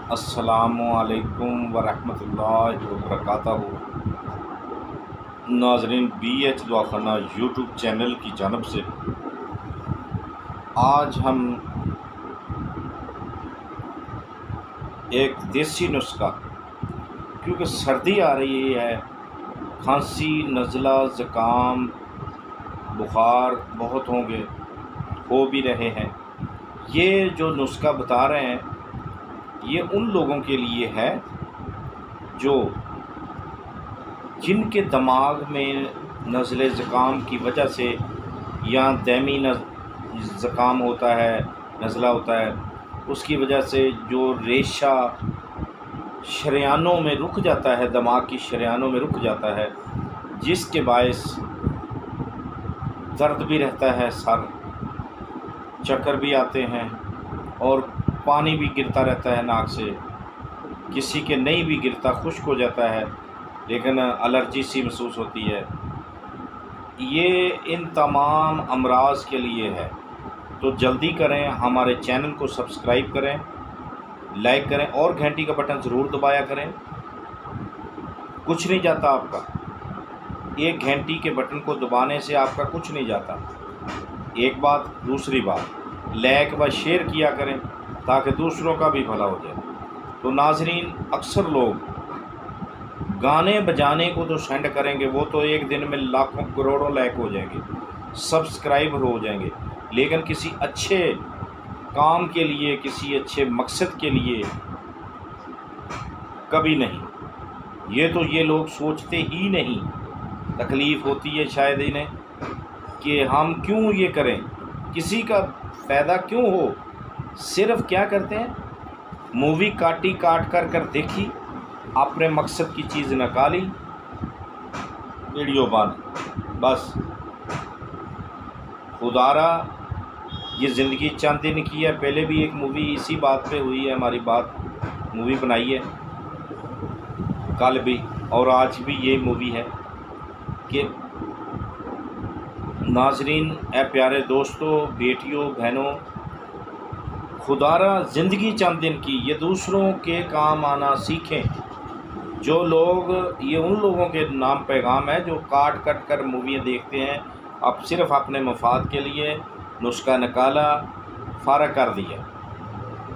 अस्सलामुअलैकुम वरहमतुल्लाहि वबरकातुहू। नाजरीन, BH दवाखाना यूट्यूब चैनल की जानब से आज हम एक देसी नुस्खा, क्योंकि सर्दी आ रही है, खांसी, नज़ला, ज़ुकाम, बुखार बहुत होंगे, हो भी रहे हैं। ये जो नुस्खा बता रहे हैं ये उन लोगों के लिए है जो जिनके दिमाग में नज़ले ज़ुकाम की वजह से या दैमी ज़ुकाम होता है, नज़ला होता है, उसकी वजह से जो रेशा शरेयानों में रुक जाता है, दिमाग की शरेयानों में रुक जाता है, जिसके बायस दर्द भी रहता है, सर, चक्कर भी आते हैं और पानी भी गिरता रहता है नाक से। किसी के नहीं भी गिरता, खुश्क हो जाता है, लेकिन एलर्जी सी महसूस होती है। ये इन तमाम अमराज के लिए है। तो जल्दी करें, हमारे चैनल को सब्सक्राइब करें, लाइक करें और घंटी का बटन ज़रूर दबाया करें। कुछ नहीं जाता आपका, एक घंटी के बटन को दबाने से आपका कुछ नहीं जाता। एक बात। दूसरी बात, लाइक व शेयर किया करें ताकि दूसरों का भी भला हो जाए। तो नाजरीन, अक्सर लोग गाने बजाने को तो सेंड करेंगे, वो तो एक दिन में लाखों करोड़ों लाइक हो जाएंगे, सब्सक्राइबर हो जाएंगे, लेकिन किसी अच्छे काम के लिए, किसी अच्छे मकसद के लिए कभी नहीं। ये लोग सोचते ही नहीं। तकलीफ़ होती है शायद इन्हें कि हम क्यों ये करें, किसी का फ़ायदा क्यों हो। सिर्फ़ क्या करते हैं, मूवी काट कर देखी, अपने मकसद की चीज़ निकाली, वीडियो बंद, बस। खुदारा ये ज़िंदगी चंद दिन की है। पहले भी एक मूवी इसी बात पे हुई है, हमारी बात, मूवी बनाई है कल भी, और आज भी ये मूवी है कि नाजरीन, ए प्यारे दोस्तों, बेटियों, बहनों, खुदारा ज़िंदगी चंद दिन की, ये दूसरों के काम आना सीखें। जो लोग, ये उन लोगों के नाम पैगाम है जो काट कर मूवियाँ देखते हैं, अब सिर्फ़ अपने मफाद के लिए नुस्खा निकाला, फ़ारग कर दिया,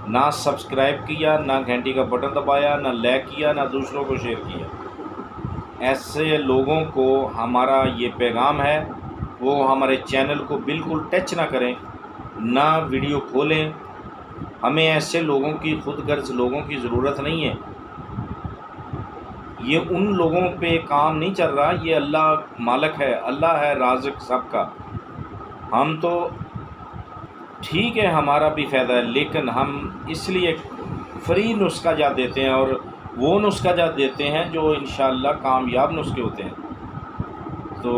ना सब्सक्राइब किया, ना घंटी का बटन दबाया, ना लाइक किया, ना दूसरों को शेयर किया। ऐसे लोगों को हमारा ये पैगाम है, वो हमारे चैनल को बिल्कुल टच ना करें, ना वीडियो खोलें। हमें ऐसे लोगों की, खुदगर्ज लोगों की ज़रूरत नहीं है। ये उन लोगों पे काम नहीं चल रहा। ये अल्लाह मालिक है, अल्लाह है राज़िक सबका। हम तो ठीक है, हमारा भी फ़ायदा है, लेकिन हम इसलिए फ्री नुस्खा जा देते हैं, और वो नुस्खा जा देते हैं जो इंशाअल्लाह कामयाब नुस्खे होते हैं। तो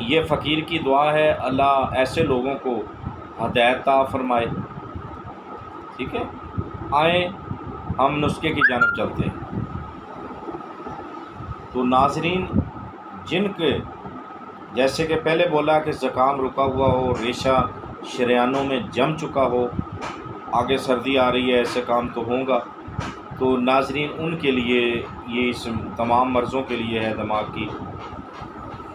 ये फ़कीर की दुआ है, अल्लाह ऐसे लोगों को हिदायत अता फरमाए। ठीक है, आए हम नुस्खे की जानिब चलते हैं। तो नाजरीन, जिनके, जैसे कि पहले बोला कि ज़ुकाम रुका हुआ हो, रेशा शरेयानों में जम चुका हो, आगे सर्दी आ रही है, ऐसे काम तो होगा। तो नाजरीन, उनके लिए ये, इस तमाम मर्ज़ों के लिए है दिमाग की,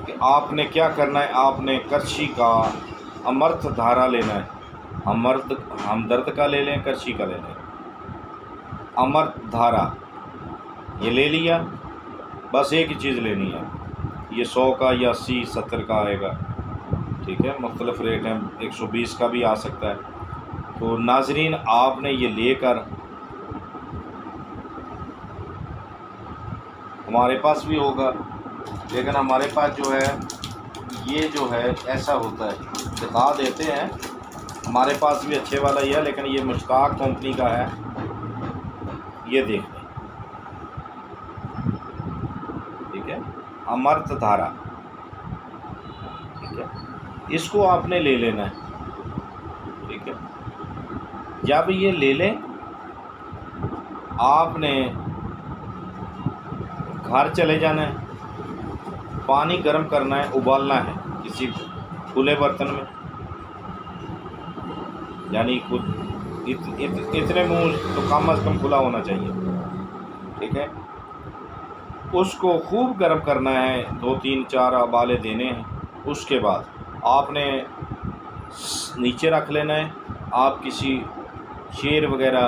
कि आपने क्या करना है, आपने करशी का अमृत धारा लेना है। हमदर्द का ले लें, करशी का ले लें, अमृत धारा ये ले लिया। बस एक ही चीज़ लेनी है, ये 100 का या 80, 70 का आएगा। ठीक है, मुख्तलिफ़ रेट हैं, 120 का भी आ सकता है। तो नाजरीन, आपने ये लेकर, हमारे पास भी होगा, लेकिन हमारे पास जो है, ये जो है ऐसा होता है, दिखा देते हैं, हमारे पास भी अच्छे वाला ही है, लेकिन ये मुश्ताक कंपनी का है। ये देख लें, ठीक है, अमृत धारा। ठीक है, इसको आपने ले लेना है। ठीक है, जब ये ले लें, आपने घर चले जाना है, पानी गर्म करना है, उबालना है किसी खुले बर्तन में, यानी खुद इतने मुंह तो कम अज़ कम खुला होना चाहिए। ठीक है, उसको खूब गर्म करना है, 2 3 4 उबाले देने हैं। उसके बाद आपने नीचे रख लेना है। आप किसी चेयर वगैरह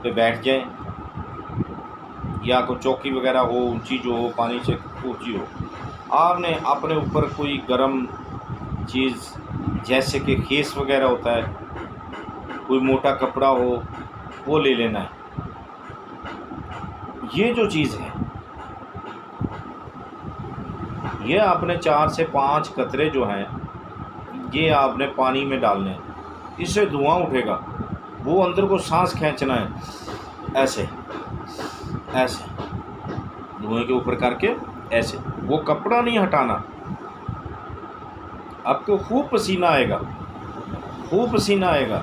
पे बैठ जाएं, या कोई चौकी वगैरह हो ऊंची, जो हो पानी से ऊंची हो। आपने अपने ऊपर कोई गर्म चीज़ जैसे कि खेस वगैरह होता है, कोई मोटा कपड़ा हो, वो ले लेना है। ये जो चीज़ है, ये आपने 4 से 5 कतरे जो हैं, ये आपने पानी में डालने हैं। इससे धुआं उठेगा, वो अंदर को सांस खींचना है, ऐसे ऐसे धुएं के ऊपर करके ऐसे। वो कपड़ा नहीं हटाना। आपको खूब पसीना आएगा, खूब पसीना आएगा।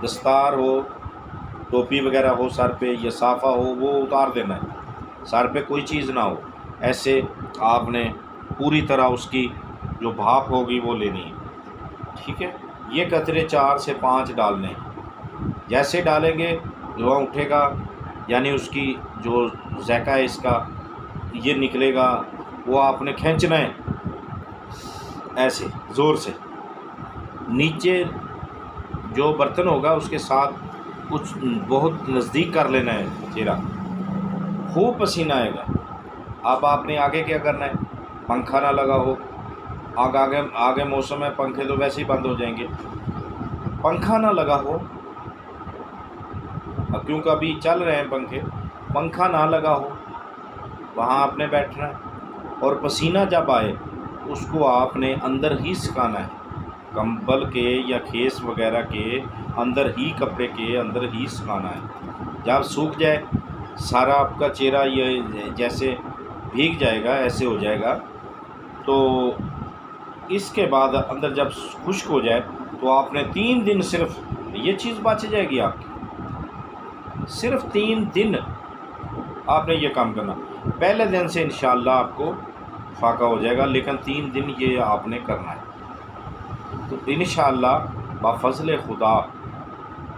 दस्तार हो, टोपी वगैरह हो सर पे, या साफ़ा हो, वो उतार देना है। सर पे कोई चीज़ ना हो। ऐसे आपने पूरी तरह उसकी जो भाप होगी वो लेनी है। ठीक है, ये कतरे 4 से 5 डालने हैं। जैसे डालेंगे धुआं उठेगा, यानी उसकी जो ज़ायका है इसका ये निकलेगा, वो आपने खींचना है ऐसे ज़ोर से। नीचे जो बर्तन होगा उसके साथ कुछ बहुत नज़दीक कर लेना है चेहरा, खूब पसीना आएगा। अब आपने आगे क्या करना है, पंखा ना लगा हो, आगे मौसम है, पंखे तो वैसे ही बंद हो जाएंगे। पंखा ना लगा हो, अब क्योंकि अभी चल रहे हैं पंखे, पंखा ना लगा हो, वहाँ आपने बैठना है। और पसीना जब आए उसको आपने अंदर ही सुखाना है, कंबल के या खेस वगैरह के अंदर ही, कपड़े के अंदर ही सुखाना है। जब सूख जाए सारा आपका चेहरा, ये जैसे भीग जाएगा, ऐसे हो जाएगा, तो इसके बाद अंदर जब खुश्क हो जाए तो आपने 3 दिन सिर्फ ये चीज़ बच जाएगी आपकी। सिर्फ 3 दिन आपने ये काम करना। पहले दिन से इंशाअल्लाह आपको फाका हो जाएगा, लेकिन 3 दिन ये आपने करना है। तो इंशाअल्लाह बफ़ज़ल खुदा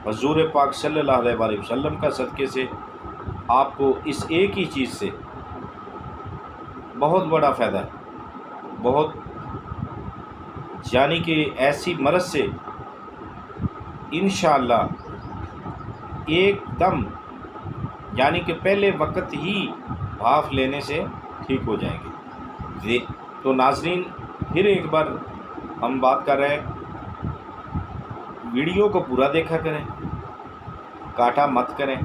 हुज़ूर पाक सल्लल्लाहु अलैहि वसल्लम का सदक़े से आपको इस एक ही चीज़ से बहुत बड़ा फ़ायदा है, बहुत, यानी कि ऐसी मरज़ से इंशाअल्लाह एकदम, यानी कि पहले वक्त ही भाफ़ लेने से ठीक हो जाएंगे। तो नाज़रीन, फिर एक बार हम बात कर रहे हैं, वीडियो को पूरा देखा करें, काटा मत करें।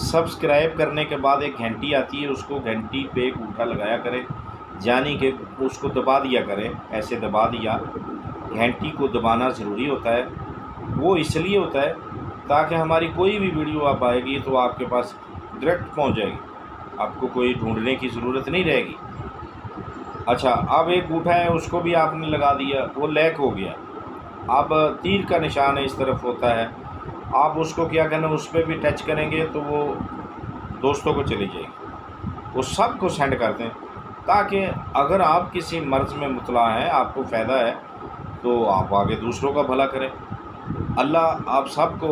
सब्सक्राइब करने के बाद एक घंटी आती है, उसको घंटी पे अंगूठा लगाया करें, यानी कि उसको दबा दिया करें, ऐसे दबा दिया। घंटी को दबाना ज़रूरी होता है। वो इसलिए होता है ताकि हमारी कोई भी वीडियो आप आएगी तो आपके पास डायरेक्ट पहुंच जाएगी, आपको कोई ढूंढने की ज़रूरत नहीं रहेगी। अच्छा, अब एक अंगूठा है, उसको भी आपने लगा दिया, वो लैक हो गया। अब तीर का निशान है इस तरफ होता है, आप उसको क्या करना, उस पर भी टच करेंगे तो वो दोस्तों को चली जाएगी। वो सब को सेंड कर दें, ताकि अगर आप किसी मर्ज़ में मुबतला हैं, आपको फ़ायदा है, तो आप आगे दूसरों का भला करें। अल्लाह आप सबको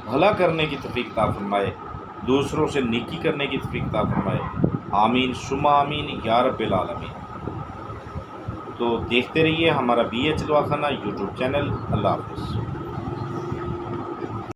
भला करने की तौफीक अता फरमाए, दूसरों से नेकी करने की तौफीक अता फरमाए। आमीन सुम्मा आमीन या रब्बिल आलमीन। तो देखते रहिए हमारा BH दवाखाना यूट्यूब चैनल। अल्लाह हाफ़िज़।